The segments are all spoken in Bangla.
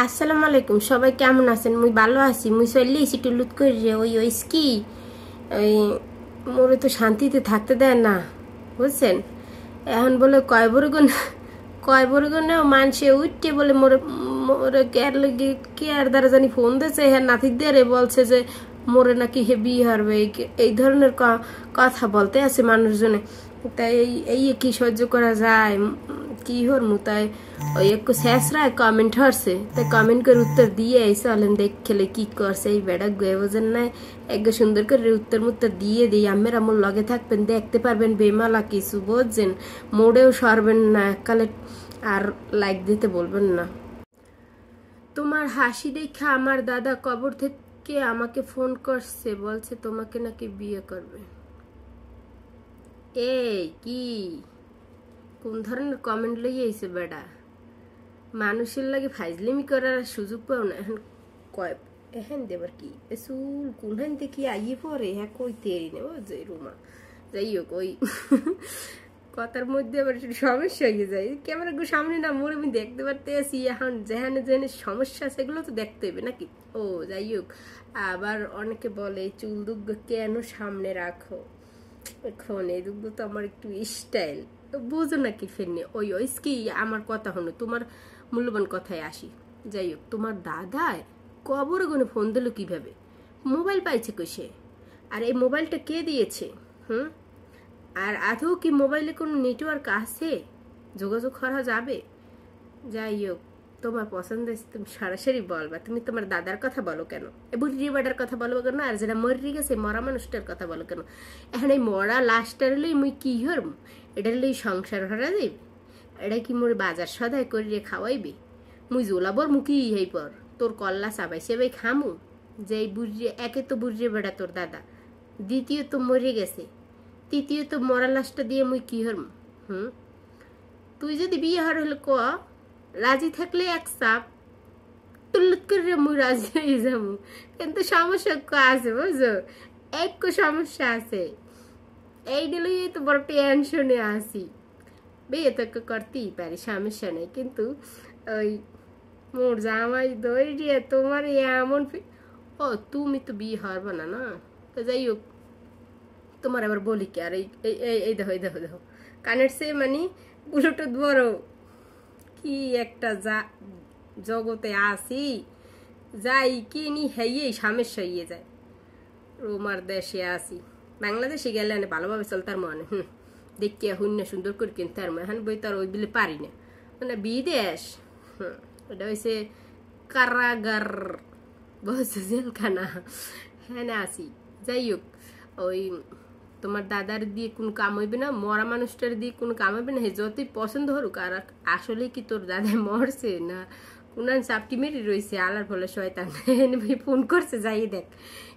আসসালামু আলাইকুম, সবাই কেমন আছেন? মুই ভালো আছি। মুই চললে এসি টুলুত করি রে ওই কি ওই মোরে তো শান্তিতে থাকতে দেয় না, বুঝছেন? এখন বলে কয় বরগুনে মানুষে উঠতে বলে মোরে মোরে কেয়ার লেগে কেয়ার দ্বারা জানি ফোন দিয়েছে, হ্যাঁ নাতির দিয়ে বলছে যে মোরে নাকি হে বিয়ে হারবে, এই ধরনের কথা বলতে আছে মানুষজনে। তাই এই কি সহ্য করা যায়? কি হরমু? তাই ওই একটু শেষরায় কমেন্ট হরছে, তাই কমেন্ট করে উত্তর দিয়ে চলেন দেখ খেলে কি করছে এই বেড়া গুয়ে বোঝেন নাই। এক সুন্দর করে উত্তর দিয়ে দিই, আমের আমল লগে থাকবেন, দেখতে পারবেন বেমালা কিছু, বুঝছেন? মোড়েও সরবেন না এককালে, আর লাইক দিতে বলবেন না। তোমার হাসি দেখে আমার দাদা কবর থেকে আমাকে ফোন করছে, বলছে তোমাকে নাকি বিয়ে করবে। এই কি কোন ধরনের কমেন্ট লইয়াছে বেড়া? মানুষের লাগে ফাইজলিমি করার সুযোগ পাও না এখন। কয় এখন দেবার কি চুল কোনখান থেকে আইয়ে পরে, হ্যাঁ কইতে নেব যে রুমা। যাই হোক, ওই কথার মধ্যে আবার সমস্যা হয়ে যায়। ক্যামেরা সামনে না মোড়ে আমি দেখতে পারতে আছি, এখন যেখানে যেখানে সমস্যা সেগুলো তো দেখতে হবে নাকি। ও যাই হোক, আবার অনেকে বলে চুল দুগ্গ কেন সামনে রাখো। এখন এই দুগ্গ তো আমার একটু স্টাইল, বুঝো নাকি ফেরনে। ওই কি আমার কথা হলো, তোমার মূল্যবান কথায় আসি। যাই হোক, তোমার দাদায় কবরে গুনে ফোন দিল কিভাবে? মোবাইল পাইছে কইসে? আর এই মোবাইলটা কে দিয়েছে? আর আদৌ কি মোবাইলে কোনো নেটওয়ার্ক আছে, যোগাযোগ করা যাবে? যাই হোক, তোমার পছন্দ তুমি সরাসরি বলবা। তুমি তোমার দাদার কথা বলো কেন? এ বুড়ি বাটার কথা বলবো কেন? আর যেটা মরি গেছে মরা মানুষটার কথা বলো কেন? এখন এই মরা লাশটার লই মুই কি হরম? এটার লই সংসার হরা যাইবে? এটা কি মোর বাজার সদাই করিয়ে খাওয়াইবে? মুই জোলাবর মুখি হেই পর তোর কল্লা চাবাই সেবাই খামু? যে এই বুড়ি, একে তো বুড়ি বেড়া তোর দাদা, দ্বিতীয় তো মরে গেছে, তৃতীয় তো মরা লাশটা দিয়ে মুই কি হরম? তুই যদি বিয়ে হর হলে ক, রাজি থাকলে এক চাপ তুল্লুত করে মুই রাজি হয়ে যাবো। কিন্তু সমস্যা আছে বুঝছো, এক সমস্যা আছে। এই দিলেই তো বড় টেনশনে আসি। বিয়ে তো করতেই পারি, সমস্যা নেই, কিন্তু ওই মোর জামাই দই দিয়ে তোমার এমন ও তুমি তো বিয়ে হারবে না না। তো যাই হোক, তোমার আবার বলি কি, আর এই দেখো দেখো দেখো কানের সে মানে ব্লুটুথ বড় কি একটা জগতে আসি, যাই কিনি হেয়েই সমস্যা হইয়ে যায়। রোমার দেশে আসি, বাংলাদেশে গেলে ভালোভাবে চলতার মনে দেখি হুন্য সুন্দর করে কিনতে আর এখন বই তো আর ওই বিলে পারি না, মানে বিদেশ। ওটা হয়েছে কারাগার, বলছে জেলখানা, হ্যাঁ না আসি। যাই হোক, ওই তোমার দাদার দিয়ে কোনো কাম হইবে না, মরা মানুষটার দিয়ে কোনো কাম হইবে না। হে যতই পছন্দ হরুক, আর আসলে কি তোর দাদা মরছে না কোনান চাপটি মেরে রয়েছে আলার ফলে শয়তান ভাই ফোন করছে, যাই দেখ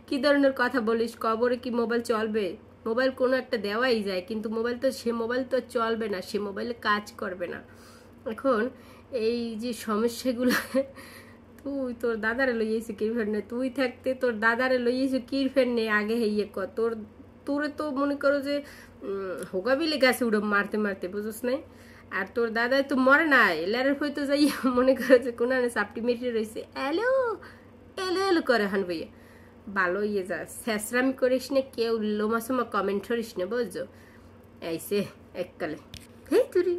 কি ধরনের কথা বলিস। কবরে কি মোবাইল চলবে? মোবাইল কোনো একটা দেওয়াই যায়, কিন্তু মোবাইল তো চলবে না, সে মোবাইলে কাজ করবে না। এখন এই যে সমস্যাগুলো তুই তোর দাদারে লইয়েছে কি ফেরনে, তুই থাকতে তোর দাদারে লইয়েছে কি ফেরনে আগে হেয়ে ক তোর তোরে তো মনে করো যে হোগাবিলে গেছে উড়ো মারতে মারতে, বুঝোস নাই? আর তোর দাদাই তো মরে নাই, এলারের হয়তো যাই মনে করো যে কোন চাপটি মেটে রয়েছে, এলো এলো এলো করে হান বইয়া ভালো ইয়ে যা শেষরামি করিস না, কেউ লোমাসোমা কমেন্ট করিস না, বুঝছো? এইসে এককালে হে তুরি।